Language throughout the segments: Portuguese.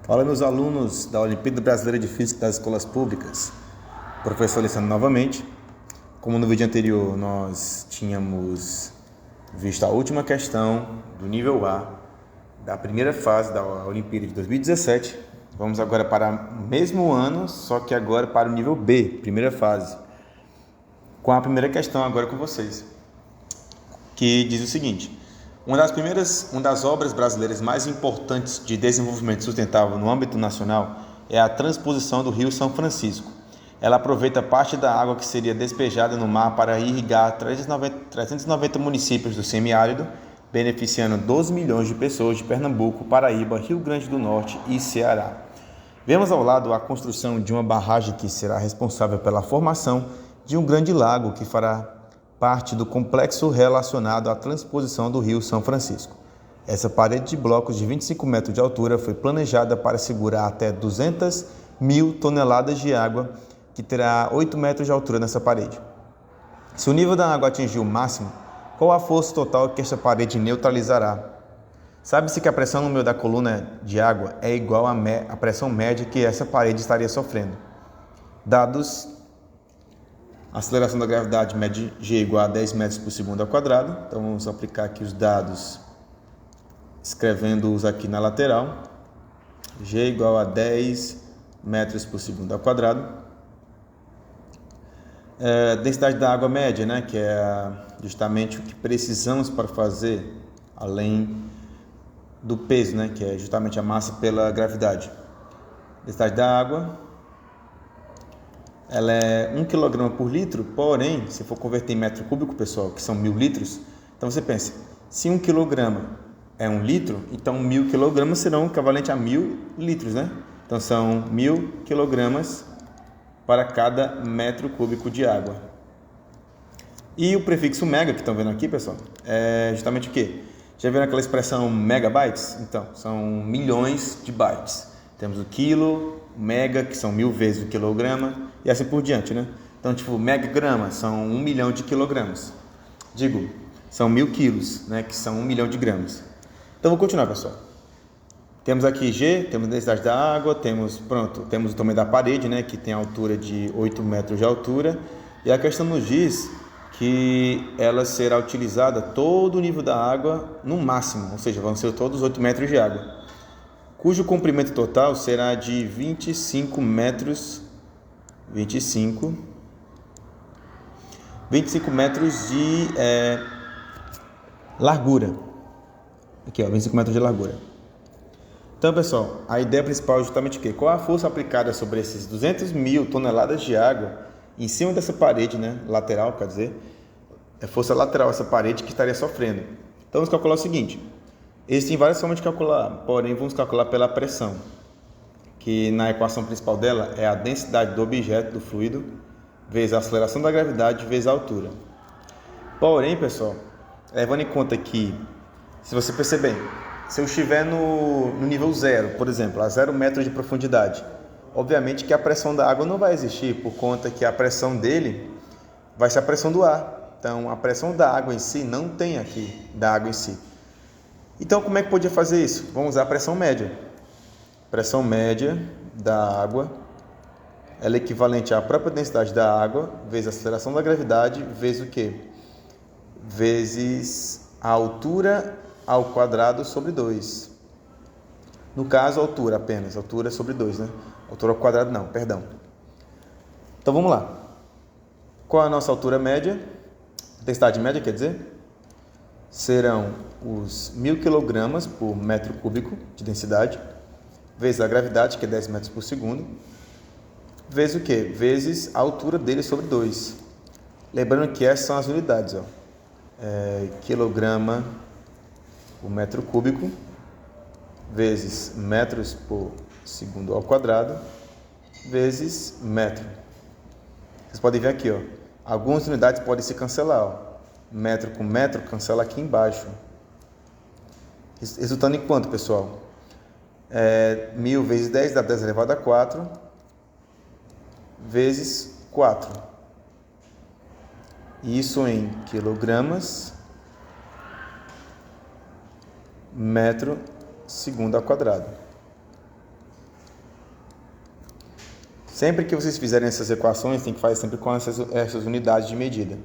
Fala, meus alunos da Olimpíada Brasileira de Física das Escolas Públicas. Professor Alessandro novamente. Como no vídeo anterior nós tínhamos visto a última questão do nível A da primeira fase da Olimpíada de 2017, vamos agora para o mesmo ano, só que agora para o nível B, primeira fase, com a primeira questão agora com vocês, que diz o seguinte: uma das obras brasileiras mais importantes de desenvolvimento sustentável no âmbito nacional é a transposição do Rio São Francisco. Ela aproveita parte da água que seria despejada no mar para irrigar 390 municípios do semiárido, beneficiando 12 milhões de pessoas de Pernambuco, Paraíba, Rio Grande do Norte e Ceará. Vemos ao lado a construção de uma barragem que será responsável pela formação de um grande lago que fará parte do complexo relacionado à transposição do Rio São Francisco. Essa parede de blocos de 25 metros de altura foi planejada para segurar até 200 mil toneladas de água, que terá 8 metros de altura nessa parede. Se o nível da água atingir o máximo, qual a força total que esta parede neutralizará? Sabe-se que a pressão no meio da coluna de água é igual à pressão média que essa parede estaria sofrendo. Dados: a aceleração da gravidade mede G igual a 10 metros por segundo ao quadrado. Então vamos aplicar aqui os dados, escrevendo-os aqui na lateral. G igual a 10 metros por segundo ao quadrado. Densidade da água média, né, que é justamente o que precisamos para fazer, além do peso, né, que é justamente a massa pela gravidade. Densidade da água, ela é 1 kg por litro, porém, se for converter em metro cúbico, pessoal, que são 1000 litros, então você pensa, se 1 kg é 1 litro, então 1000 kg serão equivalente a 1000 litros, né? Então são 1000 kg para cada metro cúbico de água. E o prefixo mega, que estão vendo aqui, pessoal, é justamente o quê? Já viram aquela expressão megabytes? Então, são milhões de bytes. Temos o quilo, mega, que são 1000 vezes o quilograma, e assim por diante, né? Então, tipo, megagrama são 1 milhão de quilogramas. Digo, são 1000 quilos, né? Que são 1 milhão de gramas. Então, vou continuar, pessoal. Temos aqui G, temos a densidade da água, temos o tamanho da parede, né? Que tem a altura de 8 metros de altura. E a questão nos diz que ela será utilizada todo o nível da água no máximo, ou seja, vão ser todos 8 metros de água, cujo comprimento total será de 25 metros de largura. Aqui, ó, 25 metros de largura. Então, pessoal, a ideia principal é justamente o quê? Qual a força aplicada sobre esses 200 mil toneladas de água em cima dessa parede, né, lateral, quer dizer, é força lateral essa parede que estaria sofrendo. Então, vamos calcular o seguinte: existem várias formas de calcular, porém, vamos calcular pela pressão, que na equação principal dela é a densidade do objeto, do fluido, vezes a aceleração da gravidade, vezes a altura. Porém, pessoal, levando em conta que, se você perceber, se eu estiver no nível 0, por exemplo, a 0 metros de profundidade, obviamente que a pressão da água não vai existir, por conta que a pressão dele vai ser a pressão do ar. Então, a pressão da água em si não tem aqui, da água em si. Então, como é que podia fazer isso? Vamos usar a pressão média. Pressão média da água, ela é equivalente à própria densidade da água, vezes a aceleração da gravidade, vezes o quê? Vezes a altura ao quadrado sobre 2. No caso, a altura apenas, altura sobre 2, né? Altura ao quadrado não, perdão. Então, vamos lá. Qual é a nossa altura média? Densidade média, quer dizer? Serão os 1000 kg por metro cúbico de densidade, vezes a gravidade, que é 10 metros por segundo, vezes o quê? Vezes a altura dele sobre 2. Lembrando que essas são as unidades, ó. Quilograma por metro cúbico, vezes metros por segundo ao quadrado, vezes metro. Vocês podem ver aqui, ó, algumas unidades podem se cancelar, ó. Metro com metro cancela aqui embaixo. Resultando em quanto, pessoal? 1000 vezes 10 dá 10 elevado a 4, vezes 4. Isso em quilogramas, metro segundo ao quadrado. Sempre que vocês fizerem essas equações, tem que fazer sempre com essas unidades de medida.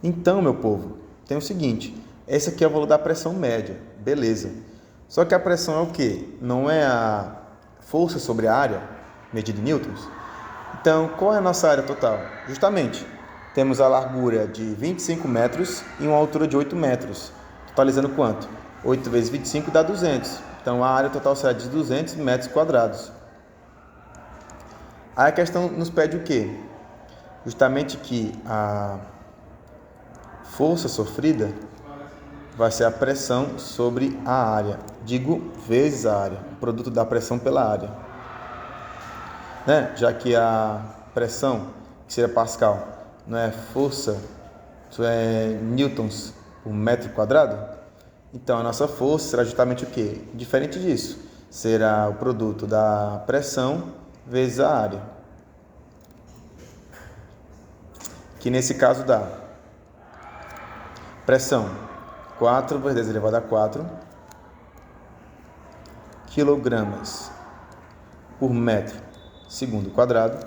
Então, meu povo, tem o seguinte, esse aqui é o valor da pressão média, beleza. Só que a pressão é o quê? Não é a força sobre a área, medida em newtons? Então, qual é a nossa área total? Justamente, temos a largura de 25 metros e uma altura de 8 metros, totalizando quanto? 8 vezes 25 dá 200. Então, a área total será de 200 metros quadrados. Aí a questão nos pede o quê? Justamente que a força sofrida vai ser a pressão sobre a área. Digo, vezes a área. O produto da pressão pela área. Né? Já que a pressão, que seria Pascal, não é força, isso é newtons por metro quadrado. Então, a nossa força será justamente o quê? Diferente disso. Será o produto da pressão vezes a área. Que nesse caso dá pressão 4 vezes 10 elevado a 4 quilogramas por metro segundo quadrado,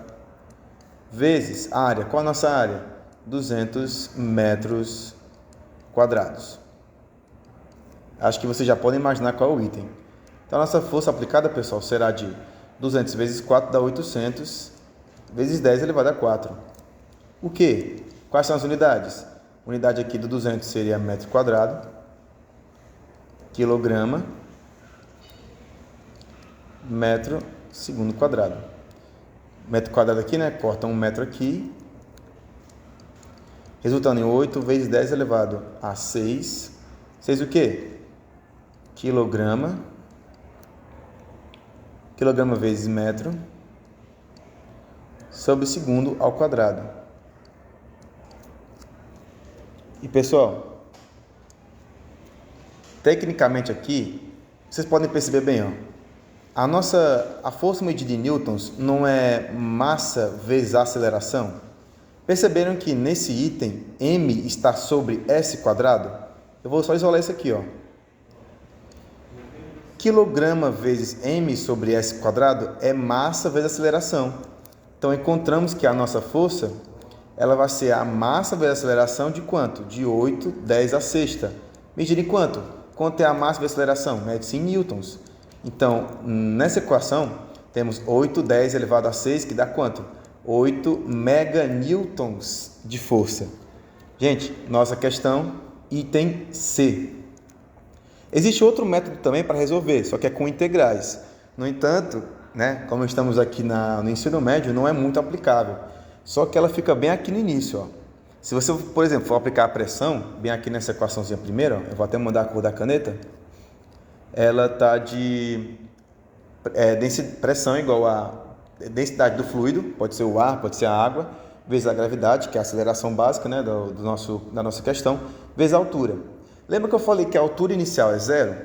vezes a área. Qual a nossa área? 200 metros quadrados. Acho que vocês já podem imaginar qual é o item. Então, a nossa força aplicada, pessoal, será de 200 vezes 4 dá 800 vezes 10 elevado a 4. O quê? Quais são as unidades? A unidade aqui do 200 seria metro quadrado, quilograma, metro segundo quadrado. Metro quadrado aqui, né? Corta 1 metro aqui, resultando em 8 vezes 10 elevado a 6. 6 o quê? Quilograma. Quilograma vezes metro sobre segundo ao quadrado. E pessoal, tecnicamente aqui, vocês podem perceber bem, ó, a força medida em newtons não é massa vezes aceleração? Perceberam que nesse item m está sobre s quadrado? Eu vou só isolar isso aqui, ó. Quilograma vezes m sobre s quadrado é massa vezes aceleração. Então, encontramos que a nossa força, ela vai ser a massa vezes a aceleração de quanto? De 8, 10 a sexta. Medida em quanto? Quanto é a massa vezes a aceleração? Mede-se em newtons. Então, nessa equação, temos 8, 10 elevado a 6, que dá quanto? 8 meganewtons de força. Gente, nossa questão, item C. Existe outro método também para resolver, só que é com integrais. No entanto, né, como estamos aqui no ensino médio, não é muito aplicável. Só que ela fica bem aqui no início, ó. Se você, por exemplo, for aplicar a pressão, bem aqui nessa equaçãozinha primeiro, ó, eu vou até mandar a cor da caneta, ela está de pressão igual a densidade do fluido, pode ser o ar, pode ser a água, vezes a gravidade, que é a aceleração básica, né, da nossa questão, vezes a altura. Lembra que eu falei que a altura inicial é 0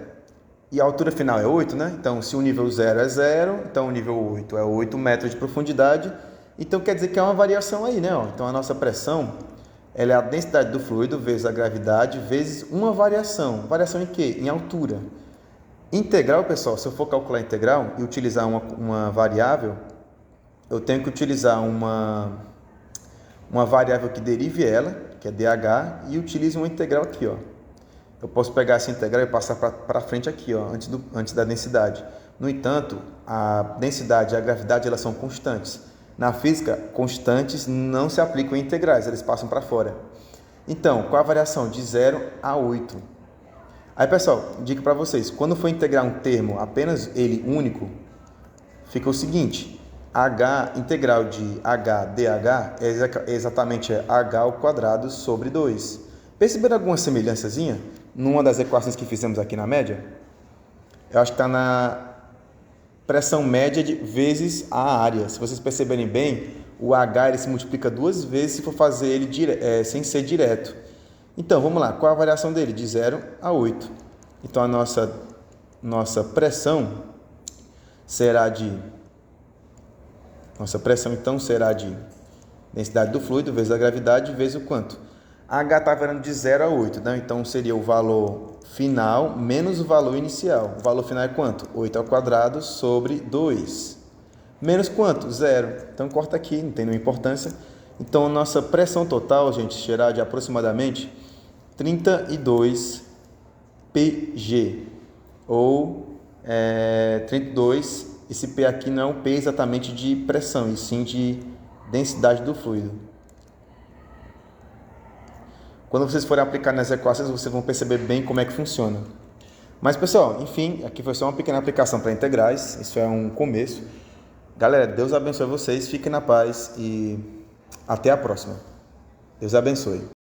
e a altura final é 8, né? Então, se o nível 0 é 0, então o nível 8 é 8 metros de profundidade. Então, quer dizer que é uma variação aí, né? Então, a nossa pressão, ela é a densidade do fluido vezes a gravidade vezes uma variação. Variação em quê? Em altura. Integral, pessoal, se eu for calcular integral e utilizar uma variável, eu tenho que utilizar uma variável que derive ela, que é dH, e utilizo uma integral aqui, ó. Eu posso pegar essa integral e passar para frente aqui, ó, antes da densidade. No entanto, a densidade e a gravidade, elas são constantes. Na física, constantes não se aplicam em integrais, eles passam para fora. Então, qual a variação? De 0 a 8. Aí, pessoal, dica para vocês, quando for integrar um termo, apenas ele único, fica o seguinte, integral de h dh é exatamente h ao quadrado sobre 2. Perceberam alguma semelhançazinha numa das equações que fizemos aqui na média? Eu acho que está na pressão média vezes a área. Se vocês perceberem bem, o H ele se multiplica 2 vezes se for fazer ele sem ser direto. Então, vamos lá. Qual a variação dele? De 0 a 8. Então, a nossa pressão será de... densidade do fluido vezes a gravidade vezes o quanto? H está variando de 0 a 8, né? Então seria o valor final menos o valor inicial. O valor final é quanto? 8 ao quadrado sobre 2. Menos quanto? Zero. Então corta aqui, não tem nenhuma importância. Então nossa pressão total, gente, será de aproximadamente 32 pg. Ou 32, esse P aqui não é um P exatamente de pressão, e sim de densidade do fluido. Quando vocês forem aplicar nas equações, vocês vão perceber bem como é que funciona. Mas, pessoal, enfim, aqui foi só uma pequena aplicação para integrais. Isso é um começo. Galera, Deus abençoe vocês, fiquem na paz e até a próxima. Deus abençoe.